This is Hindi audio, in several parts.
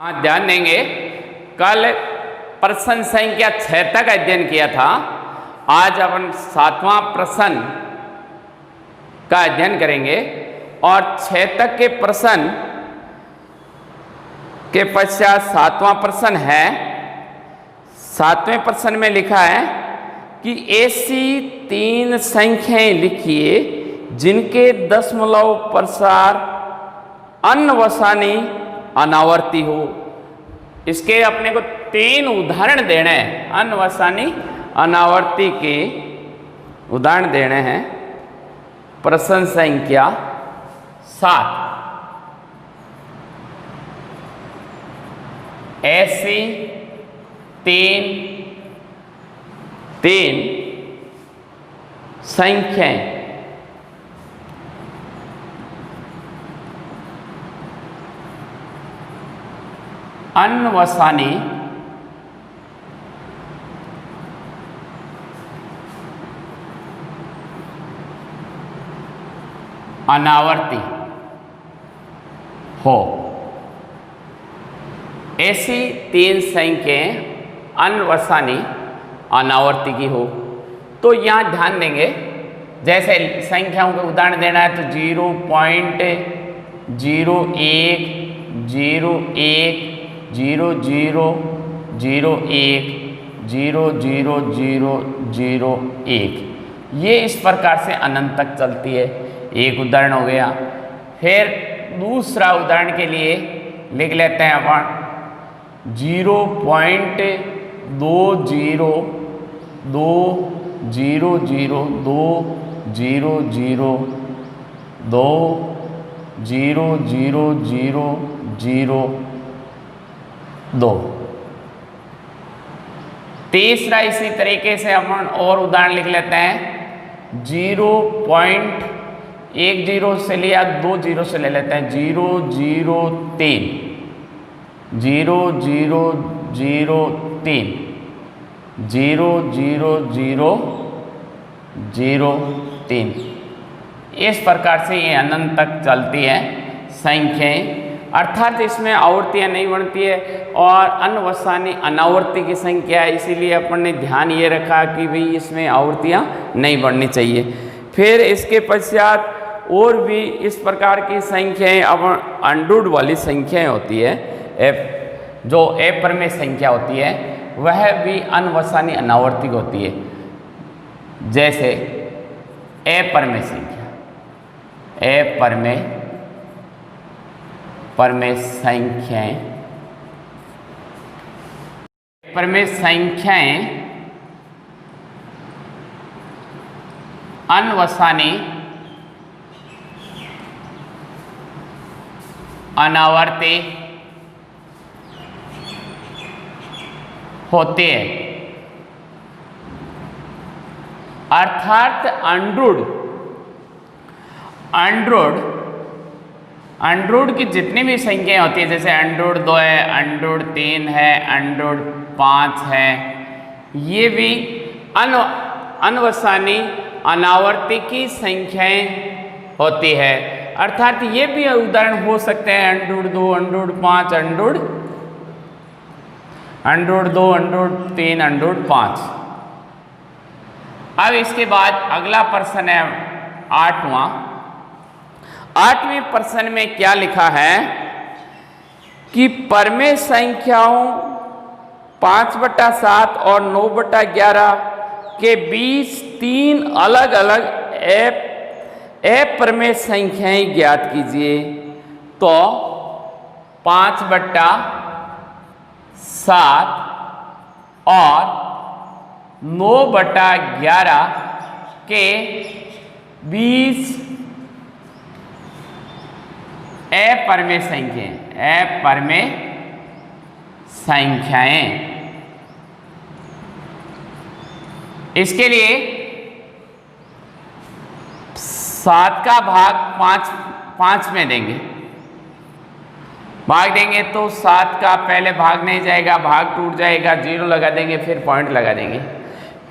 हाँ, ध्यान देंगे। कल प्रश्न संख्या 6 तक अध्ययन किया था। आज अपन 7वां प्रश्न का अध्ययन करेंगे और 6 तक के प्रश्न के पश्चात 7वां प्रश्न है। 7वें प्रश्न में लिखा है कि ऐसी 3 संख्याएं लिखिए जिनके दशमलव प्रसार अन्वसानी अनावर्ती हो। इसके अपने को 3 उदाहरण देने हैं। अन्वसानी अनावर्ती के उदाहरण देने हैं। प्रश्न संख्या 7। ऐसी तीन संख्याएं अन्वसानी अनावर्ती हो। ऐसी 3 संख्याएं अन्वसानी अनावर्ती की हो तो यहाँ ध्यान देंगे। जैसे संख्याओं के उदाहरण देना है तो 0.01 01 0001 00001 ये इस प्रकार से अनंत तक चलती है। एक उदाहरण हो गया। फिर दूसरा उदाहरण के लिए लिख लेते हैं अपन 0.2020200002। तीसरा इसी तरीके से अपन और उदाहरण लिख लेते हैं 0.10 से लिया 20 से ले लेते हैं 003 0003 00003। इस प्रकार से ये अनंत तक चलती है संख्याएं। अर्थात इसमें आवर्तियाँ नहीं बढ़ती है और अन्वसानी अनावर्ती की संख्या है। इसीलिए अपन ने ध्यान ये रखा कि भाई इसमें आवर्तियाँ नहीं बढ़नी चाहिए। फिर इसके पश्चात और भी इस प्रकार की संख्याएं अब अंडूड वाली संख्याएं होती है। जो अपरिमेय संख्या होती है वह भी अन्वसानी अनावर्ती होती है। जैसे अपरिमेय संख्या अपरिमेय संख्याएं अन्वसानी अनावर्ती होते हैं। अर्थात अंडरूड की जितनी भी संख्याएं होती है, जैसे अंडरूड 2 है, अंडरूड 3 है, अंडरूड 5 है, ये भी अन्वसानी अनावर्ती की संख्याएं होती है। अर्थात ये भी उदाहरण हो सकते हैं underroot 2, underroot 5, underroot 2, underroot 3, underroot 5। अब इसके बाद अगला प्रश्न है 8वें प्रश्न में क्या लिखा है कि परिमेय संख्याओं 5/7 और 9/11 के बीच 3 अलग अलग अपरिमेय संख्याएं ज्ञात कीजिए। तो 5/7 और 9/11 के बीच अपरिमेय संख्याएं। इसके लिए 7 का भाग 5 में देंगे। भाग देंगे तो 7 का पहले भाग नहीं जाएगा, भाग टूट जाएगा, 0 लगा देंगे, फिर पॉइंट लगा देंगे।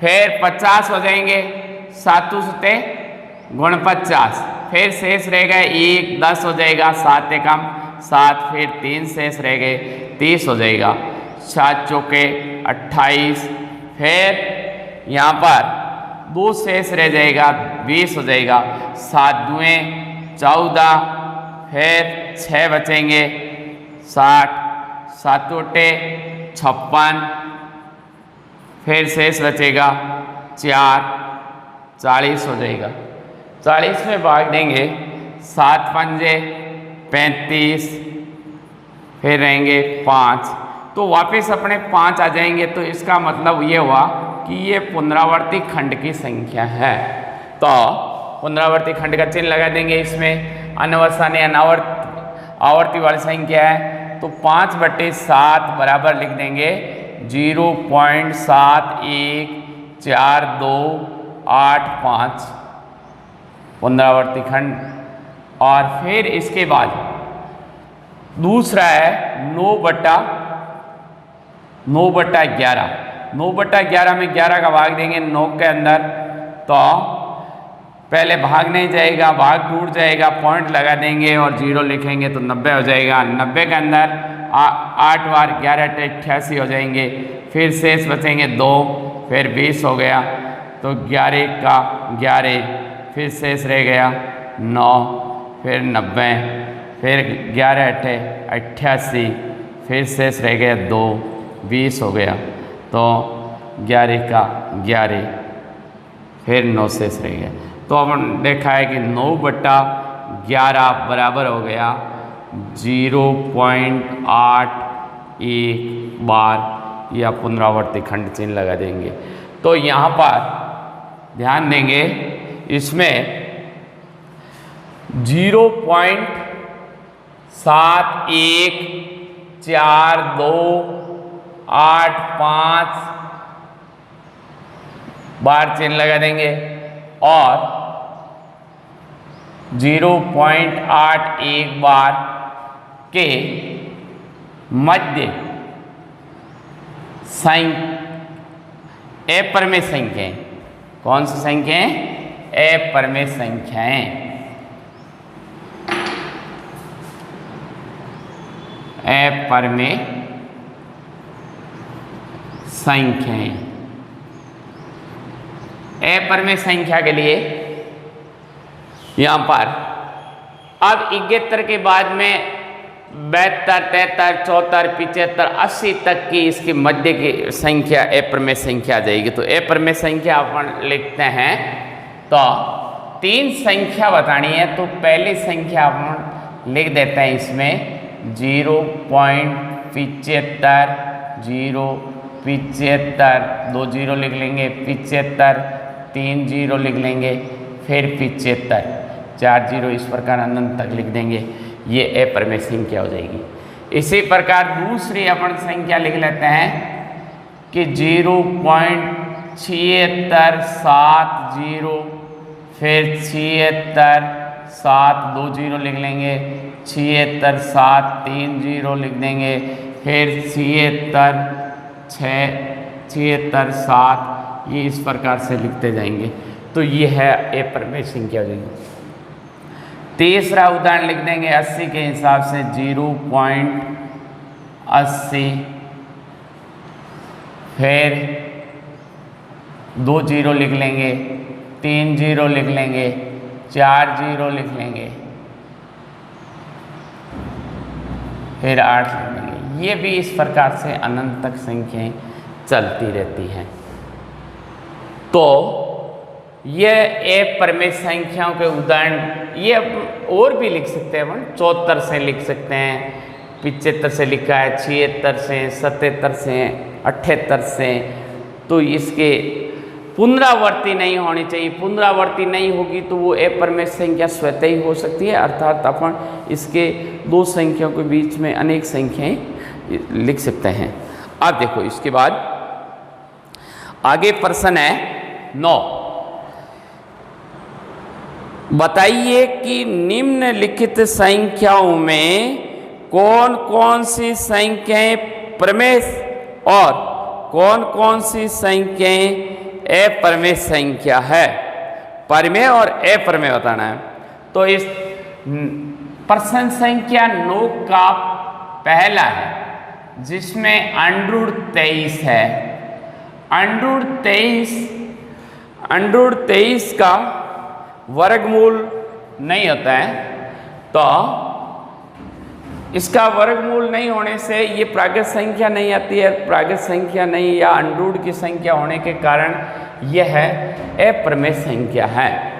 फिर 50 हो जाएंगे, 7 सुते गुण 50, फिर शेष रहेगा 1, 10 हो जाएगा, 7 एकम 7, फिर 3 शेष रह गए, 30 हो जाएगा। 7 चौके 28, फिर यहाँ पर 2 शेष रह जाएगा, 20 हो जाएगा। 7 दूए 14, फिर 6 बचेंगे 60, 7 उठे 56, फिर शेष बचेगा 4, 40 हो जाएगा। 40 में भाग देंगे 7 पंजे 35, फिर रहेंगे 5, तो वापस अपने 5 आ जाएंगे। तो इसका मतलब ये हुआ कि ये पुनरावर्ती खंड की संख्या है। तो पुनरावर्ती खंड का चिन्ह लगा देंगे इसमें। अनवसानी आवर्ती वाली संख्या है तो 5/7 बराबर लिख देंगे 0.714285 पुनरावर्ती खंड। और फिर इसके बाद दूसरा है 9/11। 9/11 में 11 का भाग देंगे 9 के अंदर, तो पहले भाग नहीं जाएगा, भाग टूट जाएगा, पॉइंट लगा देंगे और 0 लिखेंगे तो 90 हो जाएगा। 90 के अंदर 8 बार 11 88 हो जाएंगे, फिर शेष बचेंगे 2, फिर 20 हो गया, तो 11 का 11, फिर शेष रह गया 9, फिर 90, फिर 11 88, फिर शेष रह गया 2, 20 हो गया, तो 11 का 11, फिर 9 शेष रह गया। तो अपन देखा है कि 9/11 बराबर हो गया 0.81 बार, या पुनरावर्ती खंड चिन्ह लगा देंगे। तो यहाँ पर ध्यान देंगे इसमें 0.714285 बार चिन्ह लगा देंगे और 0.81 बार के मध्य अपरिमेय संख्याएं। कौन सी संख्याएं? अपरिमेय संख्याएं। अपरिमेय संख्याएं। अपरिमेय संख्या के लिए यहाँ पर अब 71 के बाद में 72, 73, 74, 75, 80 तक की इसकी मध्य की संख्या अपरिमेय संख्या आ जाएगी। तो अपरिमेय संख्या अपन लिखते हैं, तो 3 संख्या बतानी है, तो पहली संख्या अपन लिख देते हैं इसमें 0.75, 0.75, 2 0 लिख लेंगे, 75, 3 0 लिख लेंगे, फिर 75, 4 0, इस प्रकार अनंत तक लिख देंगे। ये अपरिमेय संख्या हो जाएगी। इसी प्रकार दूसरी अपन संख्या लिख लेते हैं कि 0.7670, फिर 76, 7, 2 0 लिख लेंगे, 76, 7, 3 0 लिख देंगे, फिर 76, 6, 76, 7, ये इस प्रकार से लिखते जाएंगे। तो ये है अपरिमेय संख्या हो जाएगी। तीसरा उदाहरण लिख देंगे 80 के हिसाब से 0.80, फिर 2 0 लिख लेंगे, 3 0 लिख लेंगे, 4 0 लिख लेंगे, फिर 8 लिख लेंगे। ये भी इस प्रकार से अनंत तक संख्याएं चलती रहती हैं। तो ये अपरिमेय संख्याओं के उदाहरण ये और भी लिख सकते हैं अपन। 74 से लिख सकते हैं, 75 से लिखा है, 76 से, 77 से, 78 से। तो इसके पुनरावर्ती नहीं होनी चाहिए। पुनरावर्ती नहीं होगी तो वो अपरिमेय संख्या स्वतः ही हो सकती है, अर्थात अपन इसके 2 संख्याओं के बीच में अनेक संख्याएं लिख सकते हैं। अब देखो इसके बाद आगे प्रश्न है 9। बताइए कि निम्नलिखित संख्याओं में कौन कौन सी संख्याएं प्रमेय और कौन कौन सी संख्याएं अपरिमेय संख्या है। परिमेय और अपरिमेय बताना है। तो इस प्रश्न संख्या 9 का पहला है जिसमें √23 है। √23 का वर्गमूल नहीं होता है, तो इसका वर्गमूल नहीं होने से ये प्राकृत संख्या नहीं आती है। प्राकृत संख्या नहीं या अनरूट की संख्या होने के कारण यह अप्रमेय संख्या है।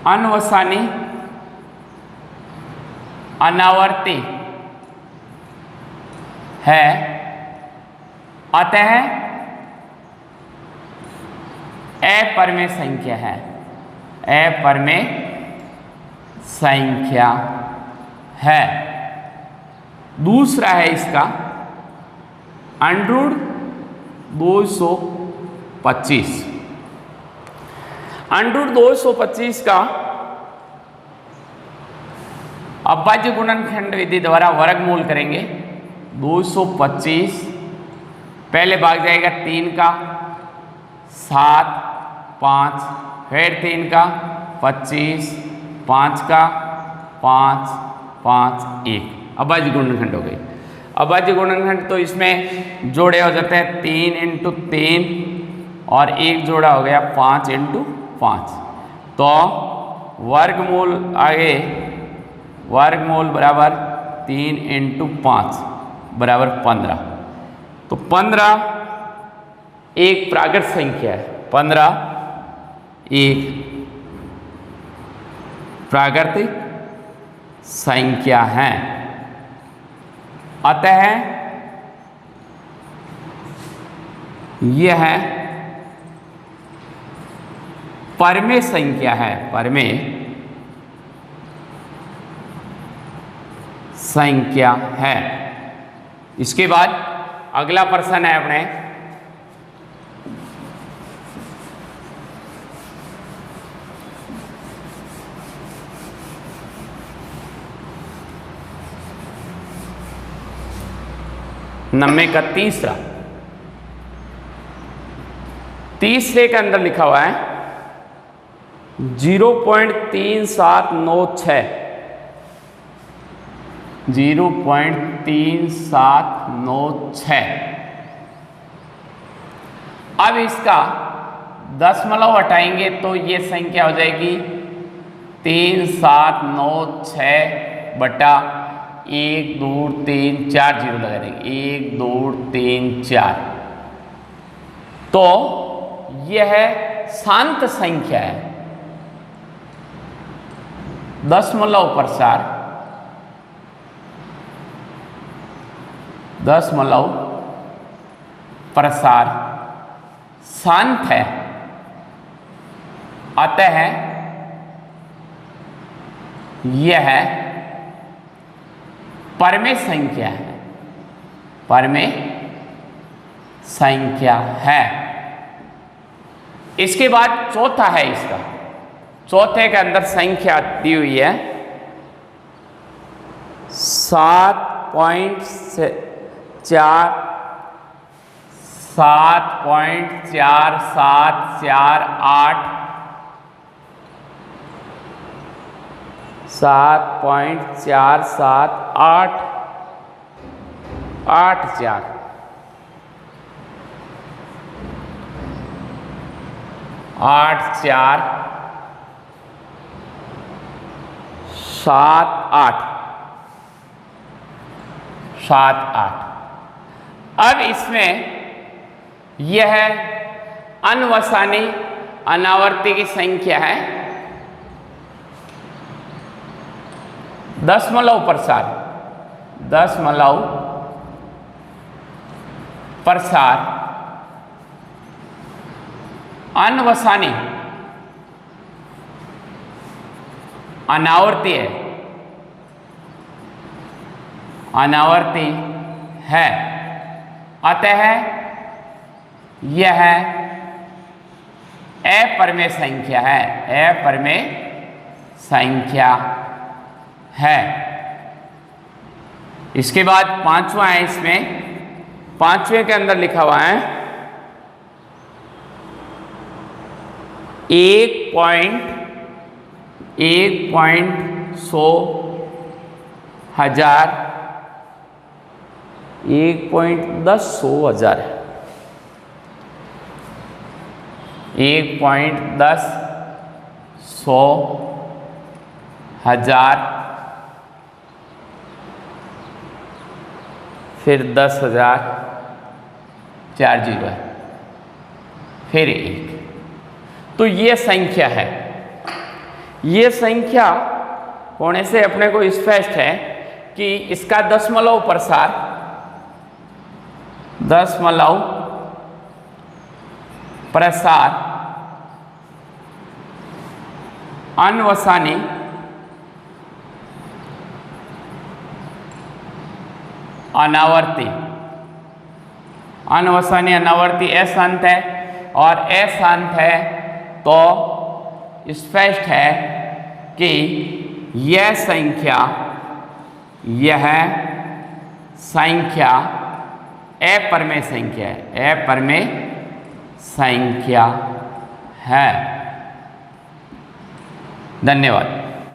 अनवसानी अनावर्ती है, अतः अप्रमेय संख्या है। अप्रमेय संख्या है। दूसरा है इसका √225। √225 का अभाज्य गुणनखंड विधि द्वारा वर्गमूल करेंगे। 225 पहले भाग जाएगा 3 का 7, 5, फिर 3 का 25, 5 का 5, 5, 1 अभाज्य गुणनखंड हो गई। अभाज्य गुणनखंड तो इसमें जोड़े हो जाते हैं 3 × 3 और एक जोड़ा हो गया 5 × 5। तो वर्गमूल आगे वर्गमूल बराबर 3 × 5 बराबर 15। तो 15 एक प्राकृत संख्या है। 15 एक प्राकृतिक संख्या है, अतः यह परमेय संख्या है। परमेय संख्या है। इसके बाद अगला प्रश्न है अपने नंबर का तीसरे के अंदर लिखा हुआ है 0.3796 0.3796। अब इसका दशमलव हटाएंगे तो ये संख्या हो जाएगी 3796 बटा 1 2 3 4 जीरो लगा देंगे 1 2 3 4। तो यह शांत संख्या है। दशमलव प्रसार शांत है, अतः यह परमेय संख्या है। परमेय संख्या है। इसके बाद चौथा है इसका। चौथे के अंदर संख्या दी हुई है 7.4784 7.8। अब इसमें यह अनवसानी अनावर्ती की संख्या है। दशमलव प्रसार अनवसानी अनावर्ती है, अतः यह अपरमेय संख्या है। अपरमेय संख्या है। इसके बाद पांचवा है। इसमें पांचवें के अंदर लिखा हुआ है 1.10 1.10 फिर 10,000, 4 जीरो है, फिर 1। तो ये संख्या है। ये संख्या होने से अपने को स्पष्ट है कि इसका दशमलव प्रसार, अनवसानी अनावर्ती एस अंत है, और एस अंत है तो स्पष्ट है कि यह संख्या अपरमेय संख्या है। धन्यवाद।